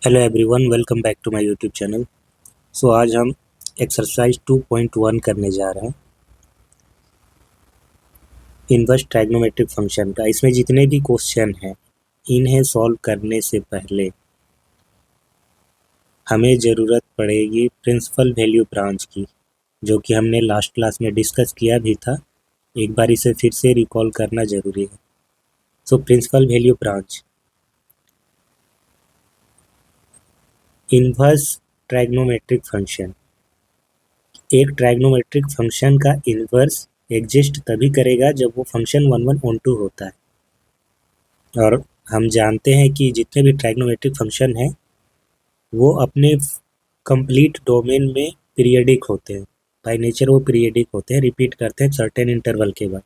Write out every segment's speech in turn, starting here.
Hello everyone, welcome back to my YouTube channel. So आज हम exercise 2.1 करने जा रहे हैं इनवर्स ट्राइग्नोमेट्रिक फंक्शन का। इसमें जितने भी क्वेश्चन हैं इन्हें सॉल्व करने से पहले हमें ज़रूरत पड़ेगी प्रिंसिपल वैल्यू ब्रांच की, जो कि हमने लास्ट क्लास में डिस्कस किया भी था। एक बार इसे फिर से रिकॉल करना ज़रूरी है। So principal value branch, inverse trigonometric function. एक ट्राइग्नोमेट्रिक फंक्शन का इन्वर्स एग्जिस्ट तभी करेगा जब वो फंक्शन 1 1 होता है। और हम जानते हैं कि जितने भी ट्राइग्नोमेट्रिक फंक्शन हैं वो अपने कंप्लीट डोमेन में पीरियडिक होते हैं। बाय नेचर वो पीरियडिक होते हैं, रिपीट करते हैं सर्टेन इंटरवल के बाद।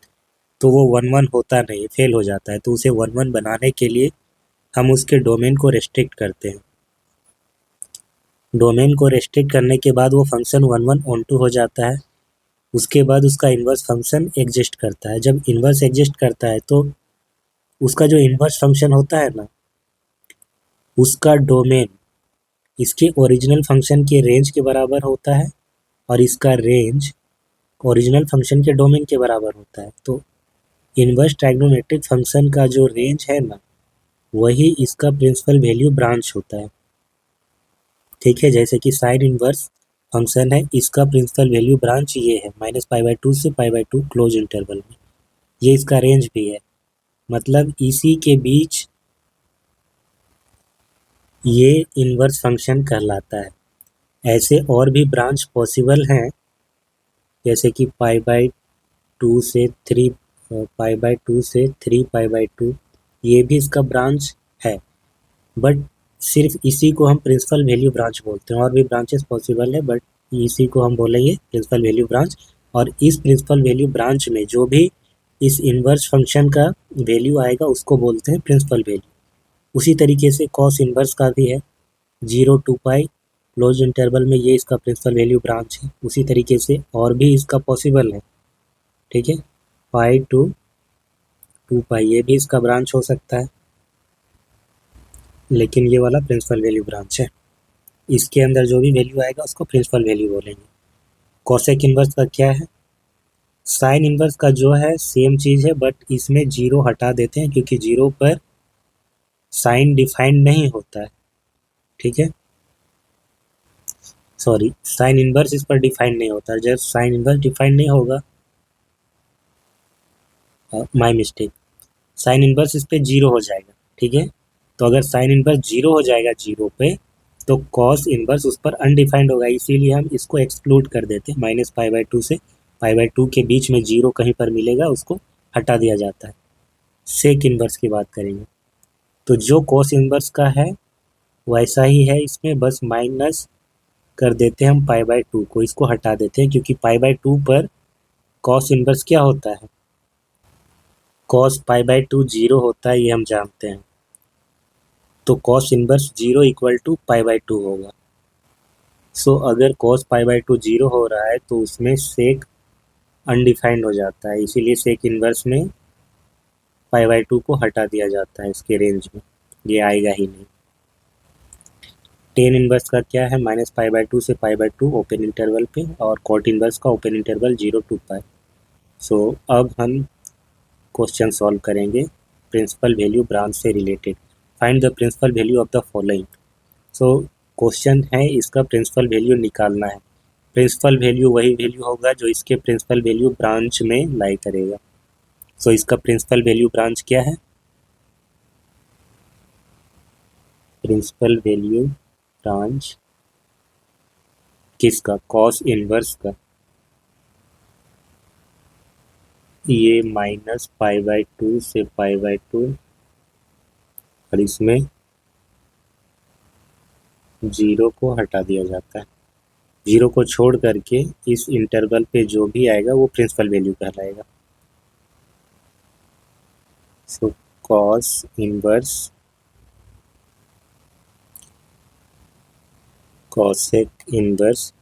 तो वो 1 1 होता नहीं, फेल हो जाता है। तो उसे 1 1 बनाने के लिए हम उसके डोमेन को रेस्ट्रिक्ट करते हैं। डोमेन को रेस्ट्रिक्ट करने के बाद वो फंक्शन 1 1 हो जाता है। उसके बाद उसका इन्वर्स फंक्शन एग्जिस्ट करता है। जब इन्वर्स एग्जिस्ट करता है तो उसका जो इन्वर्स फंक्शन होता है ना, उसका डोमेन इसके ओरिजिनल फंक्शन के रेंज के बराबर होता है और इसका रेंज ओरिजिनल फंक्शन के डोमेन के बराबर होता है। तो इन्वर्स ट्राइग्नोमेट्रिक फंक्शन का जो रेंज है ना, वही इसका प्रिंसिपल वैल्यू ब्रांच होता है। ठीक है, जैसे कि साइन इन्वर्स फंक्शन है, इसका प्रिंसिपल वैल्यू ब्रांच ये है -π/2 से π/2 क्लोज इंटरवल में। ये इसका रेंज भी है, मतलब इसी के बीच ये इन्वर्स फंक्शन कहलाता है। ऐसे और भी ब्रांच पॉसिबल हैं, जैसे कि π/2 से 3 π/2 से 3π/2, ये भी इसका ब्रांच है। बट सिर्फ इसी को हम प्रिंसिपल वैल्यू ब्रांच बोलते हैं। और भी ब्रांचेस पॉसिबल है बट इसी को हम बोलेंगे प्रिंसिपल वैल्यू ब्रांच। और इस प्रिंसिपल वैल्यू ब्रांच में जो भी इस इन्वर्स फंक्शन का वैल्यू आएगा उसको बोलते हैं प्रिंसिपल वैल्यू। उसी तरीके से कॉस इन्वर्स का भी है, 0 to π क्लोज इंटरवल में ये इसका प्रिंसिपल वैल्यू ब्रांच है। उसी तरीके से और भी इसका पॉसिबल है। ठीक है, π to 2π ये भी इसका ब्रांच हो सकता है, लेकिन ये वाला प्रिंसिपल वैल्यू ब्रांच है। इसके अंदर जो भी वैल्यू आएगा उसको प्रिंसिपल वैल्यू बोलेंगे। कॉसेक इन्वर्स का क्या है? साइन इन्वर्स का जो है सेम चीज़ है, बट इसमें जीरो हटा देते हैं क्योंकि जीरो पर साइन डिफाइंड नहीं होता है। ठीक है, सॉरी, साइन इन्वर्स इस पर डिफाइंड नहीं होता। जब साइन इन्वर्स डिफाइंड नहीं होगा, माय मिस्टेक, साइन इन्वर्स इस पे जीरो हो जाएगा। ठीक है, तो अगर साइन इन्वर्स जीरो हो जाएगा जीरो पे, तो कॉस इन्वर्स उस पर अनडिफाइंड होगा। इसीलिए हम इसको एक्सक्लूड कर देते हैं। -π/2 से π/2 के बीच में जीरो कहीं पर मिलेगा, उसको हटा दिया जाता है। सेक इन्वर्स की बात करेंगे तो जो कॉस इन्वर्स का है वैसा ही है, इसमें बस माइनस कर देते हैं हम π/2 को, इसको हटा देते हैं क्योंकि π/2 पर कॉस इन्वर्स क्या होता है? कॉस π/2 जीरो होता है, ये हम जानते हैं। तो cos inverse zero equal to π/2 होगा। सो अगर cos π/2 जीरो हो रहा है तो उसमें सेक अनडिफाइंड हो जाता है, इसीलिए सेक इन्वर्स में π/2 को हटा दिया जाता है। इसके रेंज में ये आएगा ही नहीं। टेन इन्वर्स का क्या है? -π/2 से π/2 ओपन इंटरवल पे, और कॉट इन्वर्स का ओपन इंटरवल 0 to π। सो अब हम क्वेश्चन सॉल्व करेंगे प्रिंसिपल वैल्यू ब्रांच से related. Find the principal value of the following. So question है, इसका प्रिंसिपल वैल्यू निकालना है। प्रिंसिपल वैल्यू वही वैल्यू होगा जो इसके प्रिंसिपल वैल्यू ब्रांच में लाई करेगा। सो इसका प्रिंसिपल वैल्यू ब्रांच क्या है? प्रिंसिपल वैल्यू ब्रांच किसका? कॉस इनवर्स का। ये -π/2 से π/2, और इसमें जीरो को हटा दिया जाता है। जीरो को छोड़ करके इस इंटरवल पे जो भी आएगा वो प्रिंसिपल वैल्यू कहलाएगा। So cos inverse cosec inverse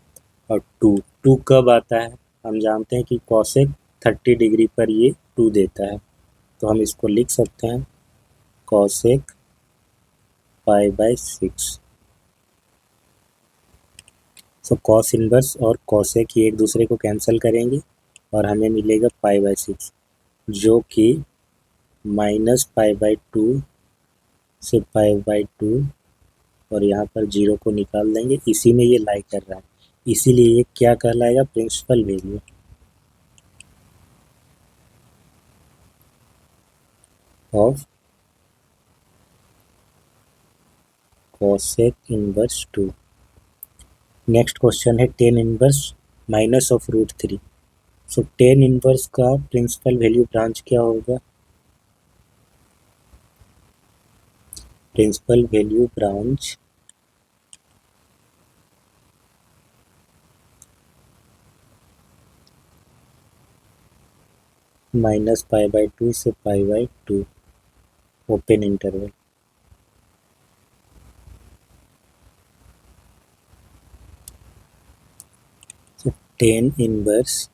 और टू। टू कब आता है? हम जानते हैं कि कॉसेक 30 डिग्री पर ये 2 देता है, तो हम इसको लिख सकते हैं कॉसेक π/6। तो कॉस इनवर्स और कॉसेक ये एक दूसरे को कैंसिल करेंगे और हमें मिलेगा पाई/6, जो कि -पाई/2 से पाई/2, और यहाँ पर 0 को निकाल देंगे। इसी में ये लाई कर रहा है, इसीलिए ये क्या कहलाएगा, principal value of cosec inverse 2। Next question है tan inverse minus of √3। So tan inverse का प्रिंसिपल वैल्यू ब्रांच क्या होगा? प्रिंसिपल वैल्यू ब्रांच -पाई/2 से पाई/2, ओपन इंटरवल। तो टेन इनवर्स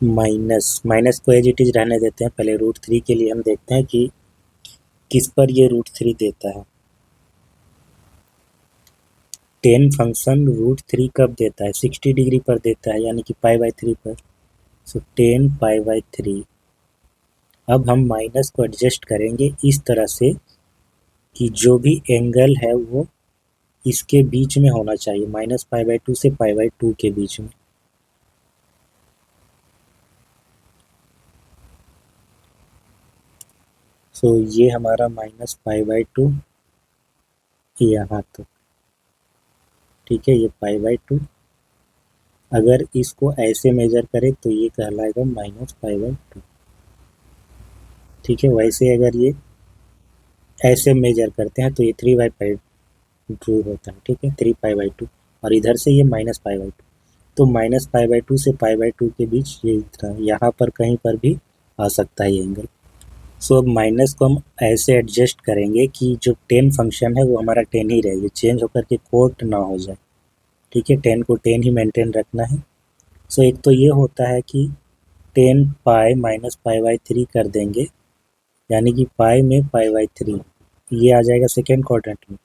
माइनस को एज इट इज रहने देते हैं। पहले √3 के लिए हम देखते हैं कि किस पर ये √3 देता है। टेन फंक्शन √3 कब देता है? 60 डिग्री पर देता है, यानी कि पाई/3 पर। सो टेन पाई/3। अब हम माइनस को एडजस्ट करेंगे इस तरह से कि जो भी एंगल है वो इसके बीच में होना चाहिए, -पाई/2 से पाई/2 के बीच में। सो ये हमारा -पाई/2 यहाँ तक, ठीक है, ये पाई/2। अगर इसको ऐसे मेजर करें तो ये कहलाएगा -पाई/2, ठीक है। वैसे अगर ये ऐसे मेजर करते हैं तो ये 3/2 होता है, ठीक है, 3 पाई/2, और इधर से ये -पाई/2। तो -पाई/2 से पाई/2 के बीच ये इतना यहाँ पर कहीं पर भी आ सकता है ये एंगल। सो अब माइनस को हम ऐसे एडजस्ट करेंगे कि जो टेन फंक्शन है वो हमारा टेन ही रहे, चेंज होकर के कोट ना हो जाए, ठीक है। टेन को टेन ही मेंटेन रखना है। सो एक तो ये होता है कि टेन पाई -पाई/3 कर देंगे, यानी कि पाई में पाई/3, ये आ जाएगा सेकेंड क्वाड्रेंट में।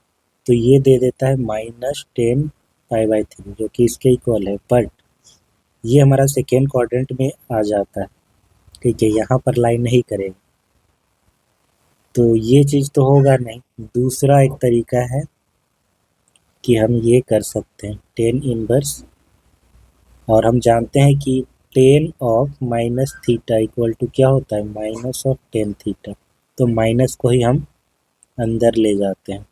तो ये दे देता है -10 पाई/3, जो कि इसके इक्वल है, बट ये हमारा सेकेंड क्वाड्रेंट में आ जाता है, ठीक है, यहाँ पर लाइन नहीं करेगा। तो ये चीज़ तो होगा नहीं। दूसरा एक तरीका है कि हम ये कर सकते हैं, टेन इनवर्स, और हम जानते हैं कि tan of -theta equal to क्या होता है, -10 थीटा। तो माइनस को ही हम अंदर ले जाते हैं,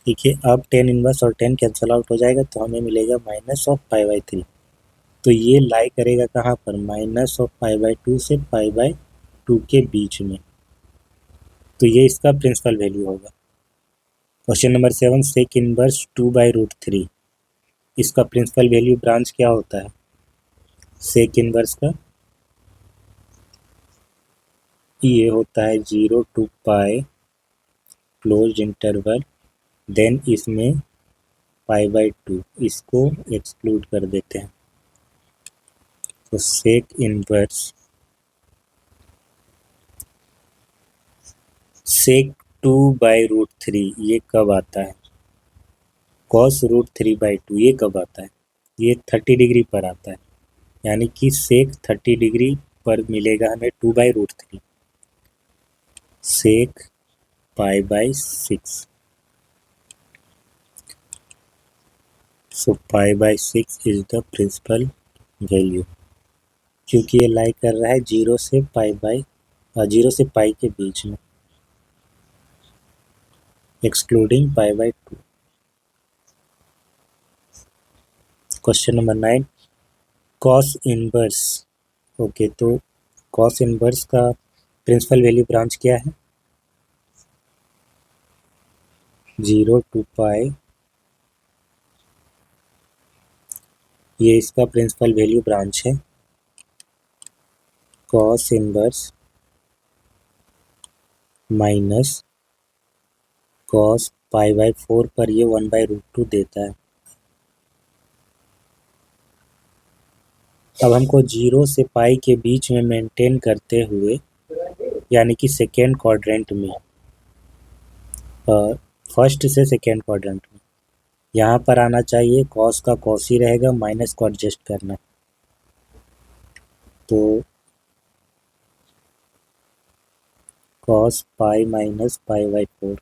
ठीक है। अब टेन इनवर्स और 10 कैंसिल आउट हो जाएगा तो हमें मिलेगा -पाई/3। तो ये लाई करेगा कहाँ पर, -पाई/2 से पाई/2 के बीच में। तो ये इसका प्रिंसिपल वैल्यू होगा। Question number 7, sec inverse 2/√3। इसका प्रिंसिपल वैल्यू ब्रांच क्या होता है? सेक इनवर्स का ये होता है 0 to pi close interval, then इसमें पाई/2, इसको एक्सक्लूड कर देते हैं। तो सेक इनवर्स सेक 2/√3 ये कब आता है? कॉस √3/2 ये कब आता है? ये 30 डिग्री पर आता है, यानी कि सेक 30 डिग्री पर मिलेगा हमें 2/√3, सेक पाई/6। सो पाई/6 इज द प्रिंसिपल वैल्यू, क्योंकि ये लाई कर रहा है 0 से पाई के बीच में, एक्सक्लूडिंग पाई/2। Question number 9, cos inverse. Okay, तो कॉस इनवर्स का प्रिंसिपल वैल्यू ब्रांच क्या है? 0 to पाई, ये इसका प्रिंसिपल वैल्यू ब्रांच है। कॉस इनवर्स माइनस कॉस पाई/4 पर ये 1/√2 देता है। अब हमको 0 से पाई के बीच में मेंटेन करते हुए, यानी कि सेकेंड क्वाड्रेंट में, फर्स्ट से सेकेंड क्वाड्रेंट में। यहाँ पर आना चाहिए, कॉस का कॉस ही रहेगा, माइनस को एडजस्ट करना है। तो cos pi minus pi by 4,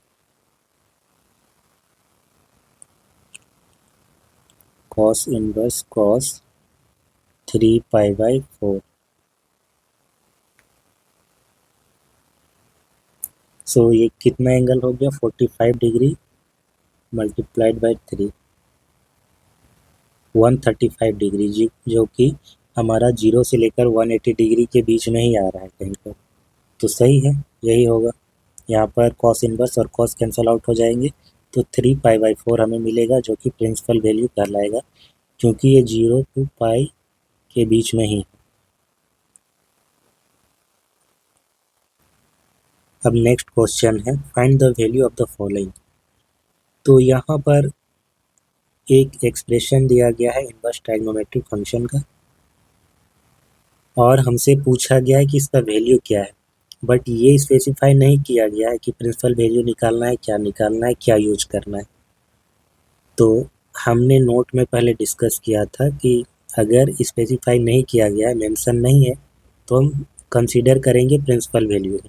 cos inverse cos 3 pi by 4। सो ये कितना एंगल हो गया, 45 डिग्री मल्टीप्लाइड बाई 3, 135 डिग्री जी, जो कि हमारा 0 से लेकर 180 डिग्री के बीच में ही आ रहा है कहीं पर। तो सही है, यही होगा। यहाँ पर कॉस इनवर्स और कॉस कैंसल आउट हो जाएंगे, तो 3 पाई बाई 4 हमें मिलेगा, जो कि प्रिंसिपल वैल्यू कहलाएगा, क्योंकि ये 0 टू पाई के बीच में ही। अब नेक्स्ट क्वेश्चन है, find the value of the following. तो यहाँ पर एक एक्सप्रेशन दिया गया है इनवर्स ट्राइग्नोमेट्रिक फंक्शन का, और हमसे पूछा गया है कि इसका वैल्यू क्या है, बट ये स्पेसिफाई नहीं किया गया है कि प्रिंसिपल वैल्यू निकालना है, क्या निकालना है, क्या यूज करना है। तो हमने नोट में पहले डिस्कस किया था कि अगर स्पेसिफाई नहीं किया गया है, मेंशन नहीं है, तो हम कंसीडर करेंगे प्रिंसिपल वैल्यू,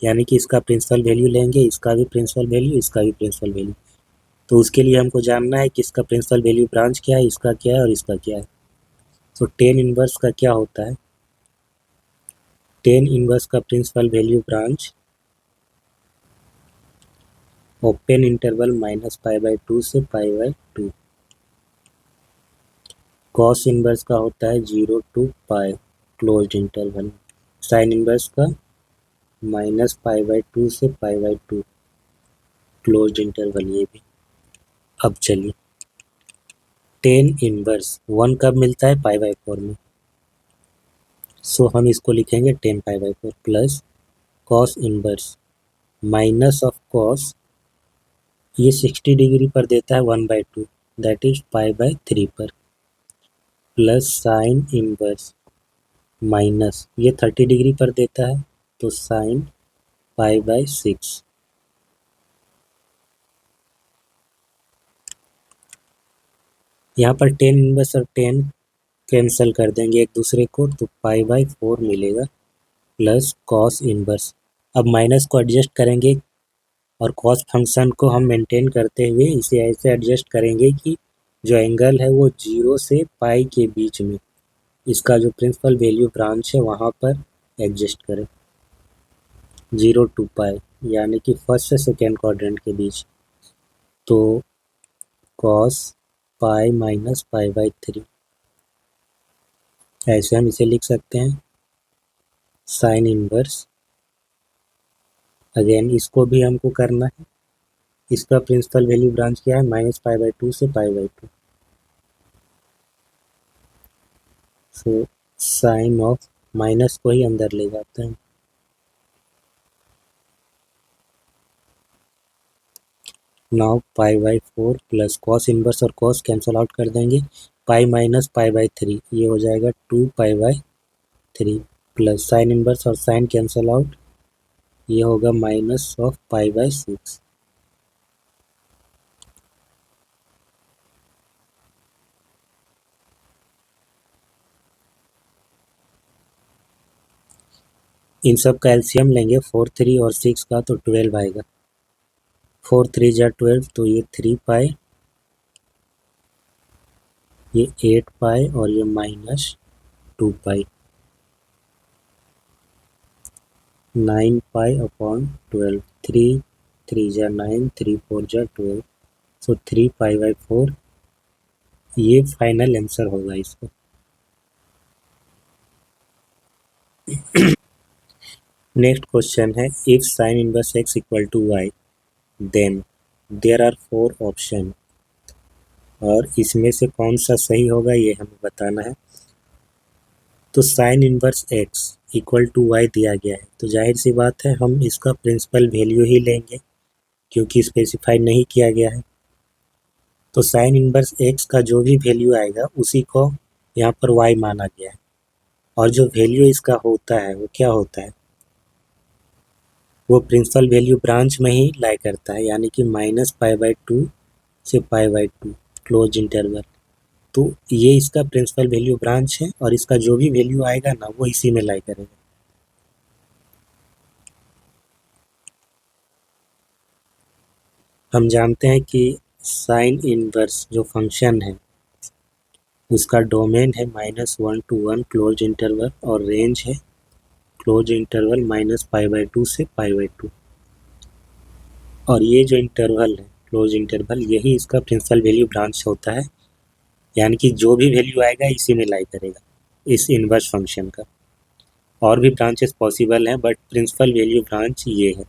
यानी कि इसका प्रिंसिपल वैल्यू लेंगे, इसका भी प्रिंसिपल वैल्यू, इसका भी प्रिंसिपल वैल्यू। तो उसके लिए हमको जानना है कि इसका प्रिंसिपल वैल्यू ब्रांच क्या है, इसका क्या है और इसका क्या है। तो टेन इनवर्स का क्या होता है, टेन इनवर्स का principal value branch open interval minus pi by 2 से पाई बाई 2। कॉस इनवर्स का होता है 0 to pi closed interval. Sine inverse का माइनस पाई बाई 2 से पाई बाई 2 क्लोज्ड इंटरवल, ये भी। अब चलिए, टेन इनवर्स 1 कब मिलता है, पाई बाई 4 में। सो हम इसको लिखेंगे 10 pi by 4 plus cos inverse minus of cos, ये 60 डिग्री पर देता है 1/2, दैट इज पाई बाई 3 पर, प्लस साइन इनवर्स माइनस, ये 30 डिग्री पर देता है, तो साइन पाई बाई 6। यहाँ पर 10 इनवर्स और 10 कैंसिल कर देंगे एक दूसरे को, तो पाई बाई 4 मिलेगा, प्लस कॉस इनवर्स। अब माइनस को एडजस्ट करेंगे, और कॉस फंक्शन को हम मेंटेन करते हुए इसे ऐसे एडजस्ट करेंगे कि जो एंगल है वो 0 से पाई के बीच में, इसका जो प्रिंसिपल वैल्यू ब्रांच है वहाँ पर एडजस्ट करें, 0 टू पाई, यानी कि फर्स्ट से सेकेंड क्वाड्रेंट के बीच। तो cos pi minus pi by 3, ऐसे हम इसे लिख सकते हैं। साइन इनवर्स, अगेन इसको भी हमको करना है, इसका प्रिंसिपल वैल्यू ब्रांच क्या है, माइनस पाई बाई 2 से पाई by 2। So sine of minus को ही अंदर ले जाते हैं, now pi by 4 plus cos inverse और कॉस कैंसल आउट कर देंगे, पाई माइनस पाई बाई 3, ये हो जाएगा 2 pi by 3, plus sine inverse और साइन कैंसल आउट, ये होगा माइनस ऑफ पाई बाई 6। इन सब का एलसीएम लेंगे, 4 3 और 6 का, तो 12 आएगा। 4 3 जा 12, तो ये 3 पाई, ये 8 पाई और ये माइनस 2 पाई, 9 पाई अपॉन 12, 3 3 जा 9, 3 4 जा 12, सो 3 पाई बाई 4, ये फाइनल आंसर होगा इसका। नेक्स्ट क्वेश्चन है, if sine inverse x equal to y then there are 4 option, और इसमें से कौन सा सही होगा ये हमें बताना है। तो sine inverse x equal to y दिया गया है, तो जाहिर सी बात है हम इसका प्रिंसिपल वैल्यू ही लेंगे, क्योंकि स्पेसिफाई नहीं किया गया है। तो साइन इनवर्स x का जो भी वैल्यू आएगा उसी को यहाँ पर y माना गया है, और जो वैल्यू इसका होता है वो क्या होता है, वो प्रिंसिपल वैल्यू ब्रांच में ही लाई करता है, यानी कि -π/2 से π/2 क्लोज इंटरवल। तो ये इसका प्रिंसिपल वैल्यू ब्रांच है और इसका जो भी वैल्यू आएगा ना वो इसी में लाई करेगा। हम जानते हैं कि साइन इनवर्स जो फंक्शन है उसका डोमेन है -1 to 1 क्लोज इंटरवल और रेंज है क्लोज इंटरवल -π/2 से π/2। और ये जो इंटरवल है क्लोज इंटरवल यही इसका प्रिंसिपल वैल्यू ब्रांच होता है, यानी कि जो भी वैल्यू आएगा इसी में लाई करेगा इस इनवर्स फंक्शन का। और भी ब्रांचेस पॉसिबल हैं बट प्रिंसिपल वैल्यू ब्रांच ये है।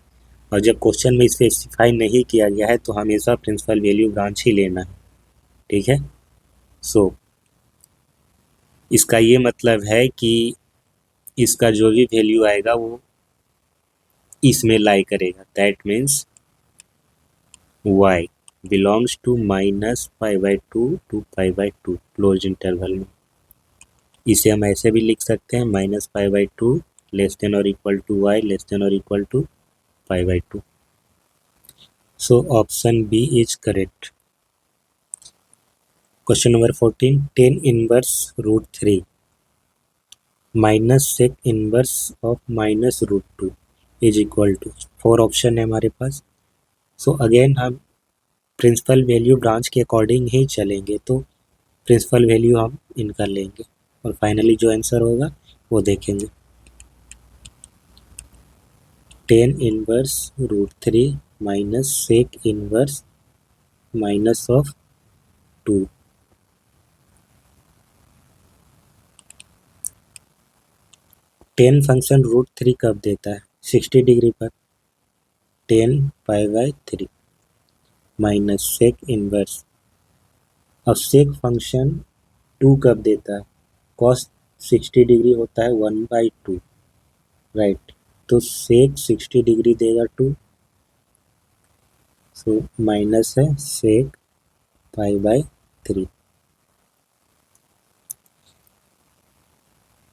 और जब क्वेश्चन में स्पेसिफाई नहीं किया गया है तो हमेशा प्रिंसिपल वैल्यू ब्रांच ही लेना है, ठीक है। सो इसका ये मतलब है कि इसका जो भी वैल्यू आएगा वो इसमें लाई करेगा। That means y belongs to -π/2 to π/2 close interval में। इसे हम ऐसे भी लिख सकते हैं -π/2 लेस देन और equal to y less than और equal to π/2। So option B is correct. Question number 14, tan inverse √3 minus sec inverse of -√2 is equal to. 4 option है हमारे पास। सो अगेन हम प्रिंसिपल वैल्यू ब्रांच के according ही चलेंगे, तो प्रिंसिपल वैल्यू हम इनका लेंगे और फाइनली जो आंसर होगा वो देखेंगे। tan inverse √3 minus sec inverse minus of 2। tan function √3 कब देता है? 60 डिग्री पर। tan π/3 minus sec inverse. अब सेक फंक्शन 2 कब देता है? cos 60 डिग्री होता है 1/2, राइट। तो सेक 60 डिग्री देगा 2, सो माइनस है सेक π/3।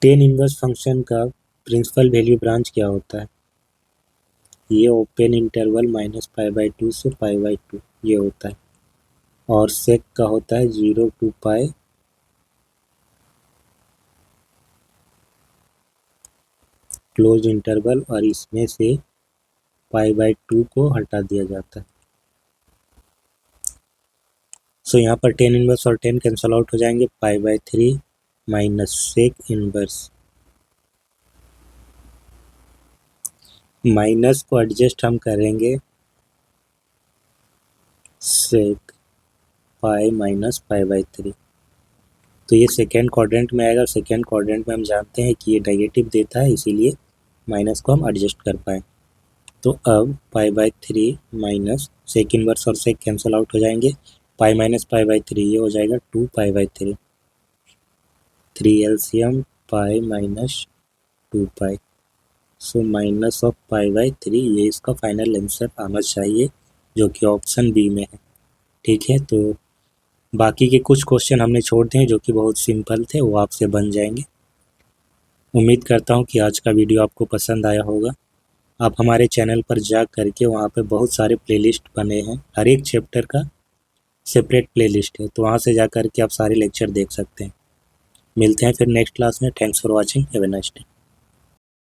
tan इनवर्स फंक्शन का प्रिंसिपल वैल्यू ब्रांच क्या होता है? ये ओपन इंटरवल -π/2 से π/2 ये होता है। और सेक का होता है 0 to π क्लोज इंटरवल और इसमें से π/2 को हटा दिया जाता है। सो यहाँ पर tan इनवर्स और tan कैंसल आउट हो जाएंगे, π/3 माइनस सेक इनवर्स। माइनस को एडजस्ट हम करेंगे सेक पाई माइनस π/3। तो ये सेकेंड क्वाड्रेंट में आएगा। सेकेंड क्वाड्रेंट में हम जानते हैं कि ये नेगेटिव देता है, इसीलिए माइनस को हम एडजस्ट कर पाए। तो अब π/3 माइनस सेक इनवर्स और सेक कैंसिल आउट हो जाएंगे, पाई माइनस π/3 ये हो जाएगा 2π/3, 3 LCM pi minus 2π। So minus of π/3 ये इसका फाइनल आंसर आना चाहिए, जो कि ऑप्शन बी में है, ठीक है। तो बाकी के कुछ क्वेश्चन हमने छोड़ दिए जो कि बहुत सिंपल थे, वो आपसे बन जाएंगे। उम्मीद करता हूँ कि आज का वीडियो आपको पसंद आया होगा। आप हमारे चैनल पर जा करके वहाँ पे बहुत सारे प्लेलिस्ट बने हैं, हर एक चैप्टर का सेपरेट प्लेलिस्ट है, तो वहाँ से जा करके आप सारे लेक्चर देख सकते हैं। मिलते हैं फिर नेक्स्ट क्लास में। Thanks for watching, have a nice day.